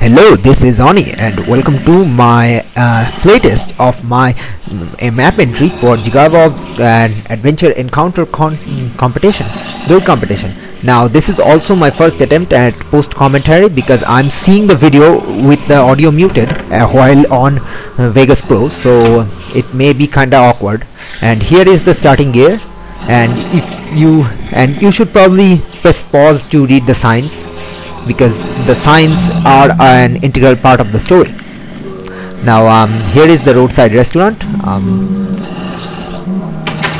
Hello, this is Ani and welcome to my playtest of my map entry for Jigarbov's Adventure Encounter competition, build competition. Now this is also my first attempt at post commentary because I'm seeing the video with the audio muted while on Vegas Pro, so it may be kinda awkward. And here is the starting gear, and you should probably press pause to read the signs, because the signs are an integral part of the story. Now here is the roadside restaurant.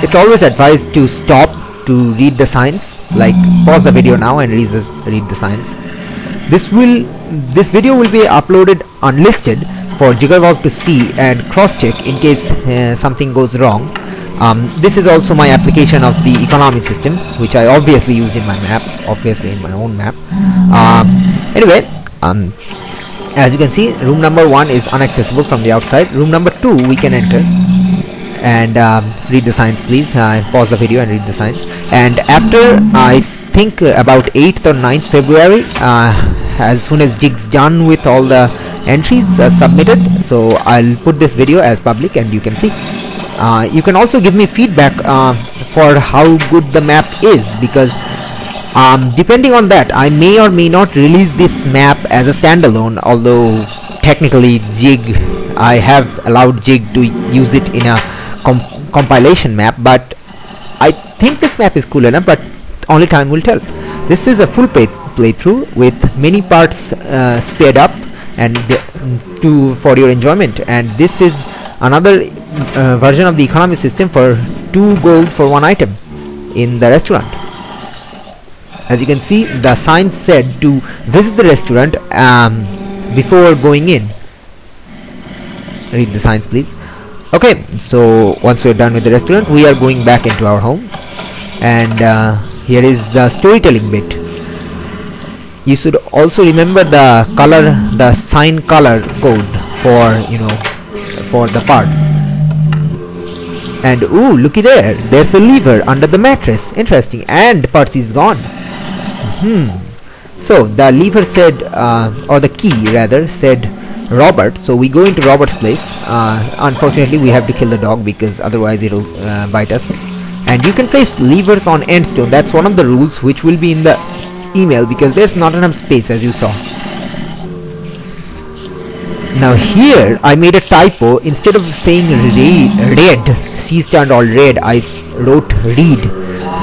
It's always advised to stop to read the signs, like pause the video now and read the signs. This video will be uploaded unlisted for Jigarbov to see and cross-check in case something goes wrong. This is also my application of the economy system, which I obviously use in my map, in my own map. Anyway, as you can see, room number 1 is inaccessible from the outside. Room number 2 we can enter, and read the signs please. Pause the video and read the signs. And after I think about 8th or 9th February, as soon as Jig's done with all the entries submitted, so I'll put this video as public and you can see. You can also give me feedback for how good the map is, because depending on that I may or may not release this map as a standalone, although technically I have allowed Jig to use it in a compilation map, but I think this map is cool enough, but only time will tell. This is a full playthrough with many parts sped up and for your enjoyment, and this is another version of the economy system for 2 gold for 1 item in the restaurant. As you can see, the sign said to visit the restaurant before going in. Read the signs please. Okay, so once we're done with the restaurant, we are going back into our home, and here is the storytelling bit. You should also remember the sign color code for the parts. And ooh, looky there, there's a lever under the mattress. Interesting. And Percy is gone. So the lever said, or the key rather said Robert, so we go into Robert's place. Unfortunately we have to kill the dog because otherwise it'll bite us. And you can place levers on endstone. That's one of the rules which will be in the email, because there's not enough space, as you saw. Now here I made a typo. Instead of saying red, C's turned all red, I wrote read.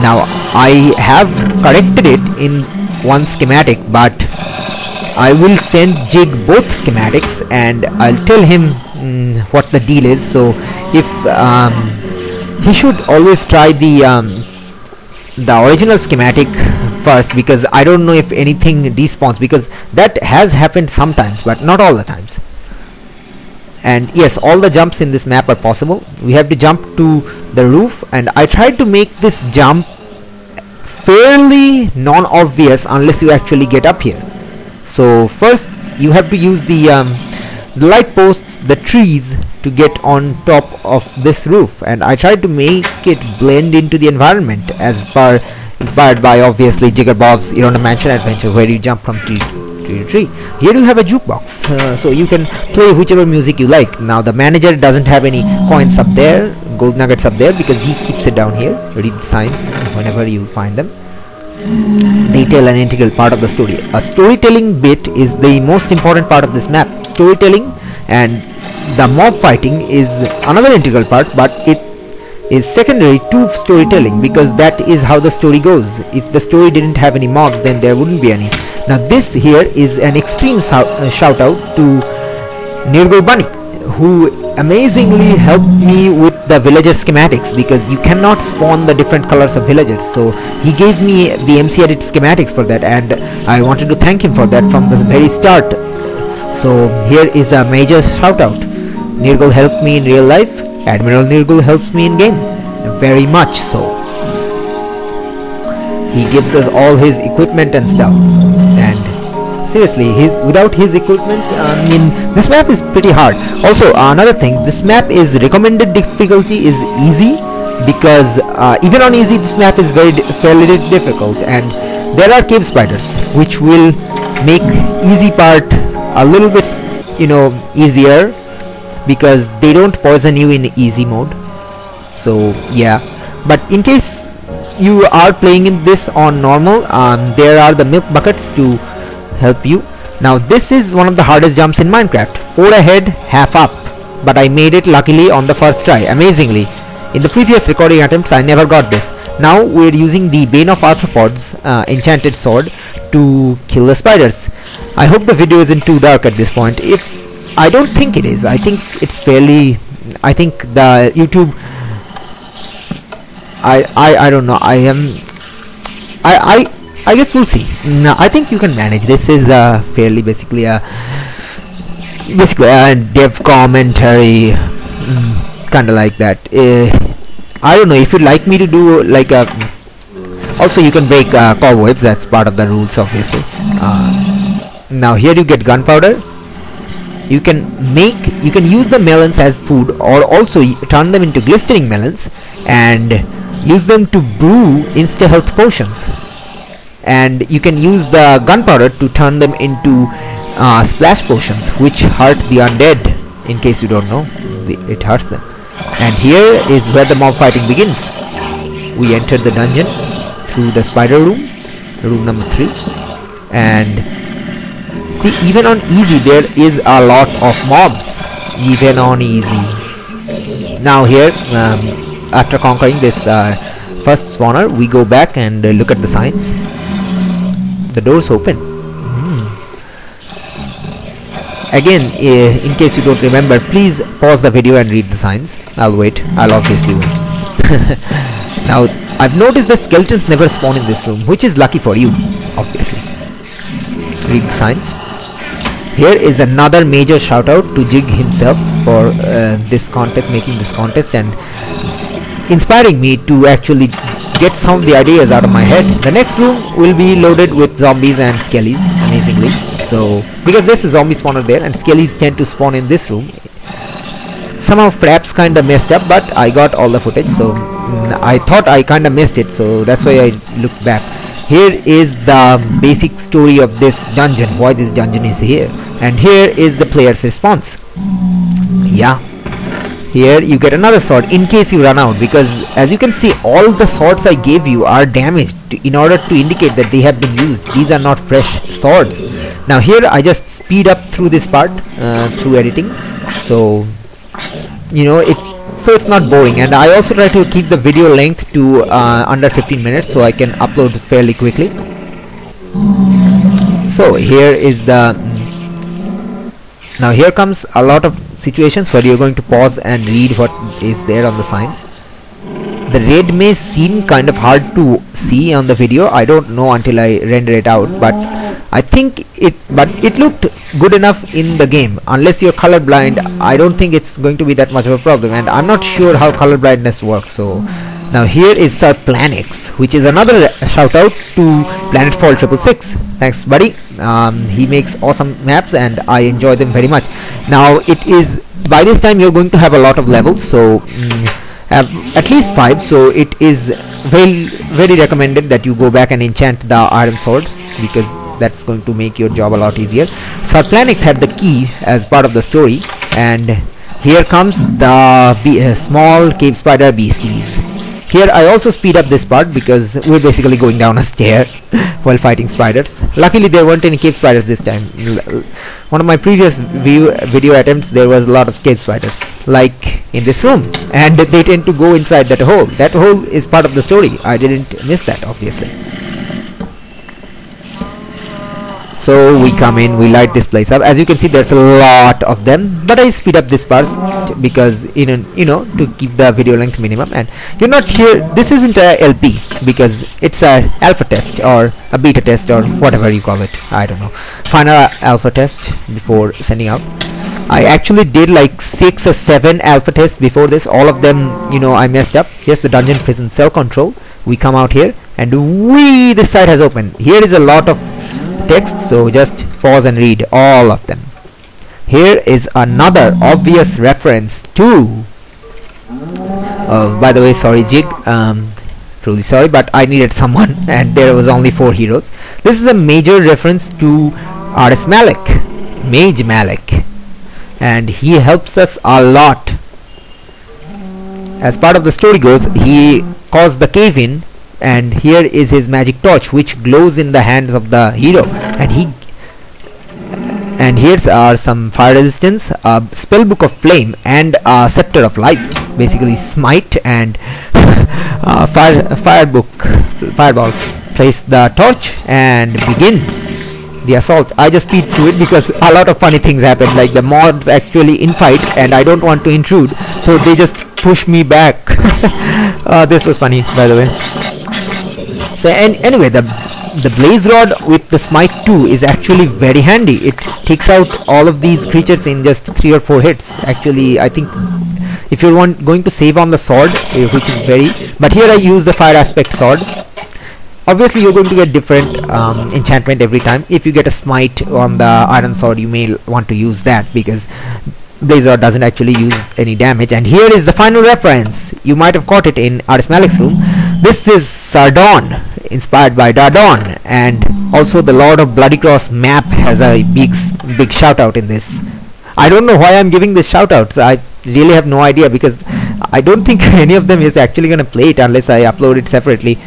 Now I have corrected it in one schematic, but I will send Jig both schematics and I'll tell him what the deal is. So if he should always try the original schematic first, because I don't know if anything despawns, because that has happened sometimes but not all the times. And yes, all the jumps in this map are possible. We have to jump to the roof, and I tried to make this jump fairly non-obvious unless you actually get up here. So first you have to use the light posts, the trees, to get on top of this roof, and I tried to make it blend into the environment inspired by obviously Jigarbov's Irona Mansion Adventure, where you jump from tree to tree. Here you have a jukebox, so you can play whichever music you like. Now the manager doesn't have any coins up there, gold nuggets up there, because he keeps it down here. Read the signs whenever you find them. They tell an integral part of the story. A storytelling bit is the most important part of this map. Storytelling, and the mob fighting is another integral part, but it is secondary to storytelling, because that is how the story goes. If the story didn't have any mobs, then there wouldn't be any. Now this here is an extreme shout out to Nirgo Bunny, who amazingly helped me with the villager schematics, because you cannot spawn the different colors of villagers. So he gave me the MC Edit schematics for that, and I wanted to thank him for that from the very start. So here is a major shout out. Nirgal helped me in real life. Admiral Nirgal helps me in game, very much so. He gives us all his equipment and stuff, and seriously, without his equipment, I mean, this map is pretty hard. Also, another thing, this map is recommended difficulty is easy, because even on easy this map is fairly difficult, and there are cave spiders which will make easy part a little bit easier, because they don't poison you in easy mode. So yeah, but in case you are playing in this on normal, there are the milk buckets to help you. Now this is one of the hardest jumps in Minecraft. 4 ahead, half up, but I made it luckily on the first try, amazingly. In the previous recording attempts I never got this. Now we're using the Bane of Arthropods enchanted sword to kill the spiders. I hope the video isn't too dark at this point. If I don't think it is. I think it's fairly, I think the YouTube, I don't know, I guess we'll see. No, I think you can manage. This is fairly basically a dev commentary, kind of like that. I don't know if you'd like me to do like a. Also, you can break cobwebs. That's part of the rules, obviously. Now here you get gunpowder. You can use the melons as food, or also turn them into glistening melons and use them to brew insta health potions. And you can use the gunpowder to turn them into splash potions, which hurt the undead. In case you don't know, it hurts them. And here is where the mob fighting begins. We enter the dungeon through the spider room, room number 3, and see, even on easy there is a lot of mobs, even on easy. Now here, after conquering this first spawner, we go back and look at the signs. The door's open. Again, in case you don't remember, please pause the video and read the signs. I'll wait. I'll obviously wait. Now, I've noticed that skeletons never spawn in this room, which is lucky for you, obviously. Read the signs. Here is another major shout out to Jig himself for this contest, making this contest and inspiring me to actually get some of the ideas out of my head. The next room will be loaded with zombies and skellies, amazingly. So, because there's a zombie spawner there and skellies tend to spawn in this room. Somehow Fraps kinda messed up, but I got all the footage, so I thought I kinda missed it, so that's why I looked back. Here is the basic story of this dungeon, why this dungeon is here, and here is the player's response. Yeah, here you get another sword in case you run out, because as you can see, all the swords I gave you are damaged in order to indicate that they have been used. These are not fresh swords. Now here I just speed up through this part through editing, so it's not boring, and I also try to keep the video length to under 15 minutes so I can upload fairly quickly. So here is the now here comes a lot of situations where you're going to pause and read what is there on the signs. The red may seem kind of hard to see on the video. I don't know until I render it out, but I think it looked good enough in the game. Unless you're colorblind, I don't think it's going to be that much of a problem, and I'm not sure how colorblindness works. So now here is Sir Planix, which is another shout out to Planetfall 666. Thanks, buddy. He makes awesome maps and I enjoy them very much. Now it is, by this time you're going to have a lot of levels, so have at least 5, so it is very recommended that you go back and enchant the iron sword, because that's going to make your job a lot easier. Sir Planix had the key as part of the story, and here comes the small cave spider beasties. Here I also speed up this part because we're basically going down a stair while fighting spiders. Luckily there weren't any cave spiders this time. One of my previous video attempts, there was a lot of cave spiders, like in this room, and they tend to go inside that hole. That hole is part of the story. I didn't miss that, obviously. So we come in, we light this place up. As you can see, there's a lot of them, but I speed up this part because to keep the video length minimum. And you're not here, this isn't a LP because it's a alpha test or a beta test or whatever you call it. I don't know, final alpha test before sending out. I actually did like 6 or 7 alpha tests before this. All of them, I messed up. Here's the dungeon prison cell control. We come out here and this side has opened. Here is a lot of text, so just pause and read all of them. Here is another obvious reference to by the way, sorry Jig, truly sorry, but I needed someone and there was only 4 heroes. This is a major reference to R.S. Malik. Mage Malik, and he helps us a lot. As part of the story goes, he caused the cave in, and here is his magic torch which glows in the hands of the hero, and here's some fire resistance, a spell book of flame, and a scepter of life, basically smite and fireball. Place the torch and begin the assault. I just speed through it because a lot of funny things happen, like the mobs actually infight and I don't want to intrude, so they just push me back. This was funny, by the way. So anyway, the blaze rod with the smite 2 is actually very handy. It takes out all of these creatures in just 3 or 4 hits. Actually, I think if you're going to save on the sword, which is very, but here I use the fire aspect sword. Obviously you're going to get different enchantment every time. If you get a smite on the iron sword, you may want to use that because blaze rod doesn't actually use any damage. And here is the final reference. You might have caught it in Artist Malik's room. This is Sardon, inspired by Dardon, and also the Lord of Bloody Cross map has a big shout out in this. I don't know why I'm giving this shout outs. I really have no idea because I don't think any of them is actually going to play it unless I upload it separately.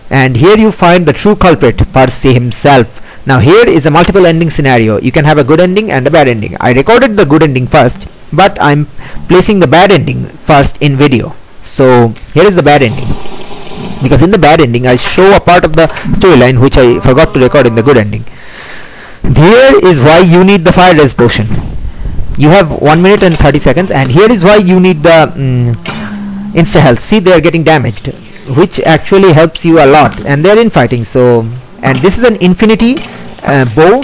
And here you find the true culprit, Percy himself. Now here is a multiple ending scenario. You can have a good ending and a bad ending. I recorded the good ending first, but I'm placing the bad ending first in video. So here is the bad ending, because in the bad ending I show a part of the storyline which I forgot to record in the good ending. Here is why you need the fire res potion. You have 1 minute and 30 seconds, and here is why you need the insta health. See, they are getting damaged, which actually helps you a lot, and they're infighting. So, and this is an infinity bow,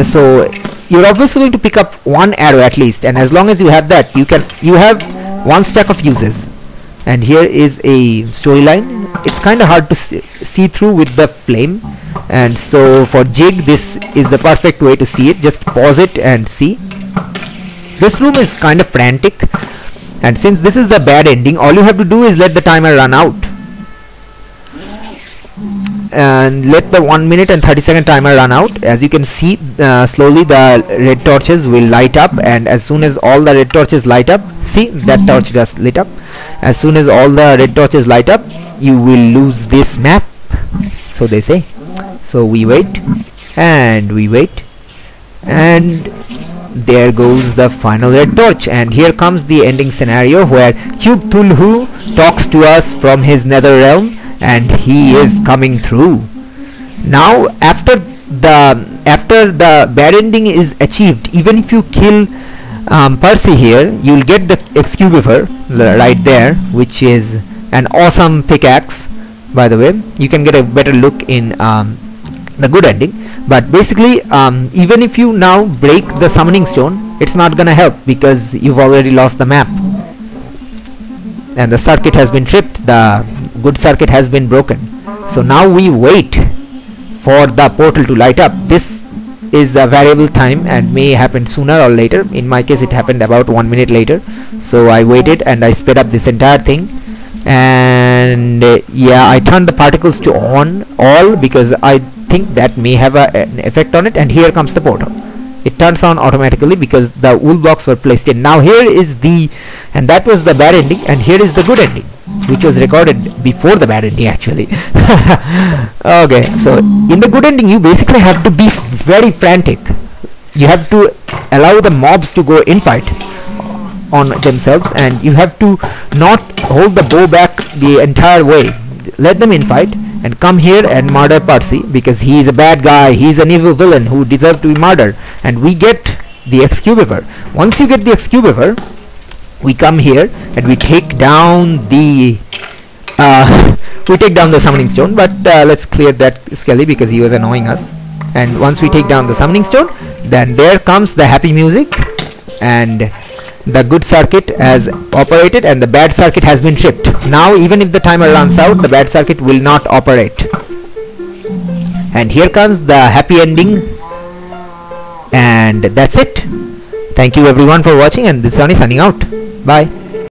so you're obviously going to pick up 1 arrow at least, and as long as you have that, you have 1 stack of uses. And here is a storyline. It's kind of hard to see through with the flame, and so for Jig this is the perfect way to see it. Just pause it and see. This room is kind of frantic, and since this is the bad ending, all you have to do is let the timer run out, and let the 1 minute and 30 second timer run out. As you can see, slowly the red torches will light up, and as soon as all the red torches light up, see that torch just lit up. As soon as all the red torches light up, you will lose this map, so they say. So we wait and we wait, and there goes the final red torch, and here comes the ending scenario where Cthulhu talks to us from his nether realm, and he is coming through. Now after the bad ending is achieved, even if you kill Percy here, you'll get the Excubivore right there, which is an awesome pickaxe. By the way, you can get a better look in the good ending, but basically even if you now break the summoning stone, it's not gonna help because you've already lost the map, and the circuit has been tripped. The good circuit has been broken. So now we wait for the portal to light up. This is a variable time and may happen sooner or later. In my case it happened about 1 minute later, so I waited and I sped up this entire thing. And yeah, I turned the particles to on all because I think that may have an effect on it. And here comes the portal. It turns on automatically because the wool blocks were placed in. Now here is and that was the bad ending, and here is the good ending, which was recorded before the bad ending actually. Okay, so in the good ending you basically have to be very frantic. You have to allow the mobs to go infight on themselves, and you have to not hold the bow back the entire way. Let them infight and come here and murder Percy because he is a bad guy. He's an evil villain who deserves to be murdered, and we get the Excubivore. Once you get the Excubivore, we come here and we take down the summoning stone, but let's clear that Skelly because he was annoying us. And once we take down the summoning stone, then there comes the happy music, and the good circuit has operated and the bad circuit has been tripped. Now even if the timer runs out, the bad circuit will not operate. And here comes the happy ending, and that's it. Thank you everyone for watching, and this is Sunny signing out. Bye.